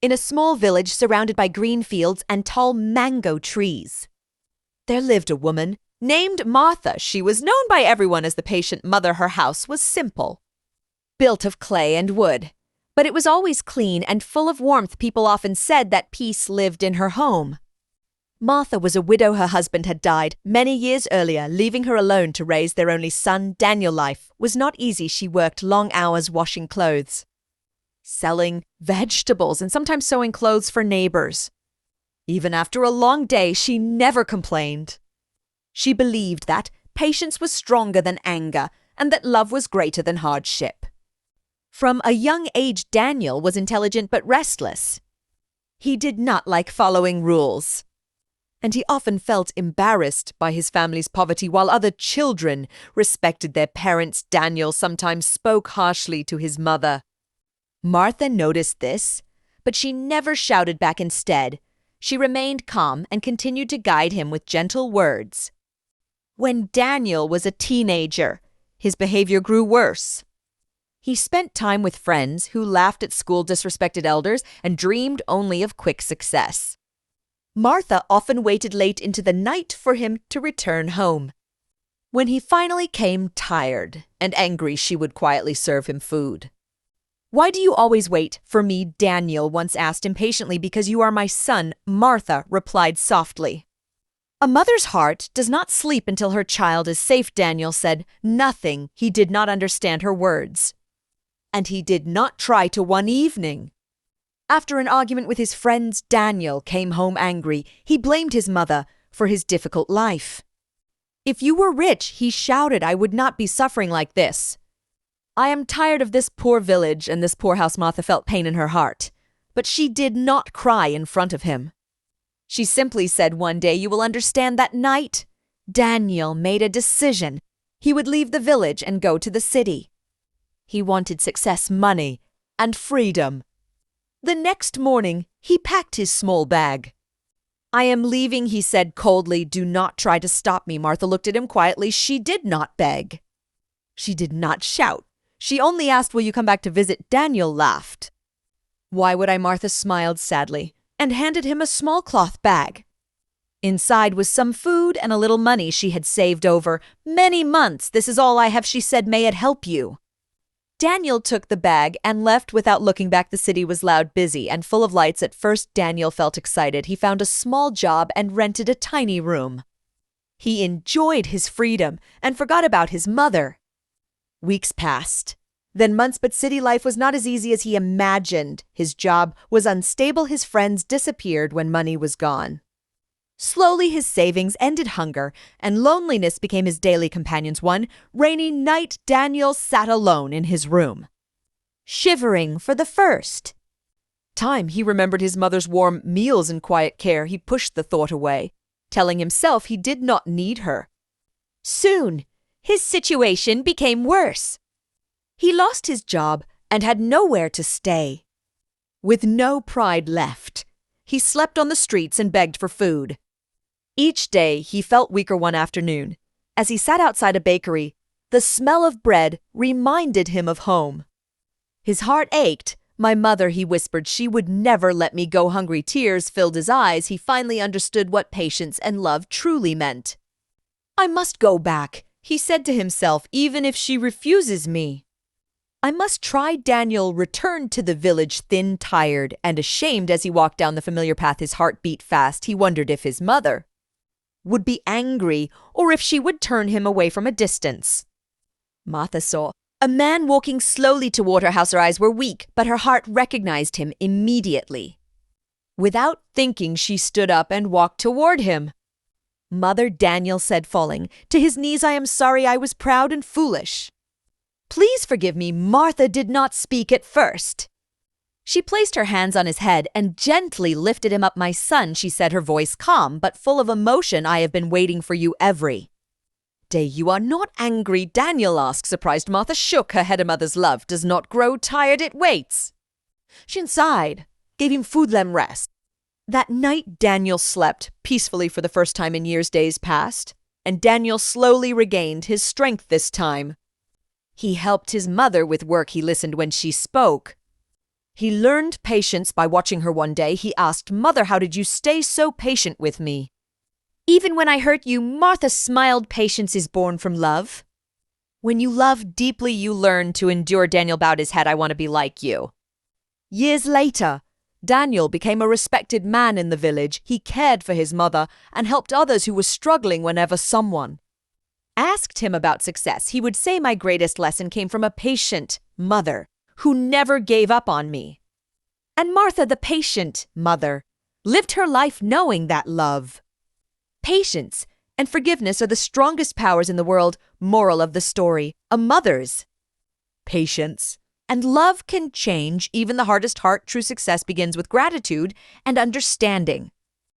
in a small village surrounded by green fields and tall mango trees. There lived a woman named Martha. She was known by everyone as the patient mother. Her house was simple, built of clay and wood, but it was always clean and full of warmth. People often said that peace lived in her home. Martha was a widow. Her husband had died many years earlier, leaving her alone to raise their only son, Daniel. Life was not easy. She worked long hours washing clothes, selling vegetables, and sometimes sewing clothes for neighbors. Even after a long day, she never complained. She believed that patience was stronger than anger and that love was greater than hardship. From a young age, Daniel was intelligent but restless. He did not like following rules, and he often felt embarrassed by his family's poverty. While other children respected their parents, Daniel sometimes spoke harshly to his mother. Martha noticed this, but she never shouted back. Instead, she remained calm and continued to guide him with gentle words. When Daniel was a teenager, his behavior grew worse. He spent time with friends who laughed at school, disrespected elders, and dreamed only of quick success. Martha often waited late into the night for him to return home. When he finally came tired and angry, she would quietly serve him food. "Why do you always wait for me?" Daniel once asked impatiently. "Because you are my son," Martha replied softly. "A mother's heart does not sleep until her child is safe," Daniel said. Nothing. He did not understand her words. And he did not try to. One evening, after an argument with his friends, Daniel came home angry. He blamed his mother for his difficult life. "If you were rich," he shouted, "I would not be suffering like this. I am tired of this poor village and this poor house." Martha felt pain in her heart, but she did not cry in front of him. She simply said, "One day you will understand." That night, Daniel made a decision. He would leave the village and go to the city. He wanted success, money, and freedom. The next morning, he packed his small bag. "I am leaving," he said coldly. "Do not try to stop me." Martha looked at him quietly. She did not beg. She did not shout. She only asked, "Will you come back to visit?" Daniel laughed. "Why would I?" Martha smiled sadly and handed him a small cloth bag. Inside was some food and a little money she had saved over many months. "This is all I have," she said. "May it help you." Daniel took the bag and left without looking back. The city was loud, busy, and full of lights. At first, Daniel felt excited. He found a small job and rented a tiny room. He enjoyed his freedom and forgot about his mother. Weeks passed, then months, but city life was not as easy as he imagined. His job was unstable. His friends disappeared when money was gone. Slowly, his savings ended. Hunger and loneliness became his daily companions. One rainy night, Daniel sat alone in his room, shivering for the first time. He remembered his mother's warm meals and quiet care. He pushed the thought away, telling himself he did not need her. Soon, his situation became worse. He lost his job and had nowhere to stay. With no pride left, he slept on the streets and begged for food. Each day, he felt weaker. One afternoon, as he sat outside a bakery, the smell of bread reminded him of home. His heart ached. "My mother," he whispered, "she would never let me go hungry." Tears filled his eyes. He finally understood what patience and love truly meant. "I must go back," he said to himself, "even if she refuses me. I must try." Daniel returned to the village, thin, tired, and ashamed. As he walked down the familiar path, his heart beat fast. He wondered if his mother would be angry or if she would turn him away from a distance. Martha saw a man walking slowly toward her house. Her eyes were weak, but her heart recognized him immediately. Without thinking, she stood up and walked toward him. "Mother," Daniel said, falling to his knees, "I am sorry. I was proud and foolish. Please forgive me." Martha did not speak at first. She placed her hands on his head and gently lifted him up. "My son," she said, her voice calm but full of emotion, "I have been waiting for you every day." "You are not angry?" Daniel asked, surprised. Martha shook her head. "A mother's love does not grow tired, it waits." She sighed, gave him food, let him rest. That night, Daniel slept peacefully for the first time in years. Days passed, and Daniel slowly regained his strength this time. He helped his mother with work. He listened when she spoke. He learned patience by watching her one day. He asked, "Mother, how did you stay so patient with me?" "Even when I hurt you," Martha smiled. "Patience is born from love." When you love deeply, you learn to endure. Daniel bowed his head. "I want to be like you." Years later, Daniel became a respected man in the village. He cared for his mother and helped others who were struggling whenever someone asked him about success. He would say, "My greatest lesson came from a patient mother who never gave up on me." And Martha, the patient mother, lived her life knowing that love, patience, and forgiveness are the strongest powers in the world. Moral of the story: a mother's patience and love can change even the hardest heart. True success begins with gratitude and understanding.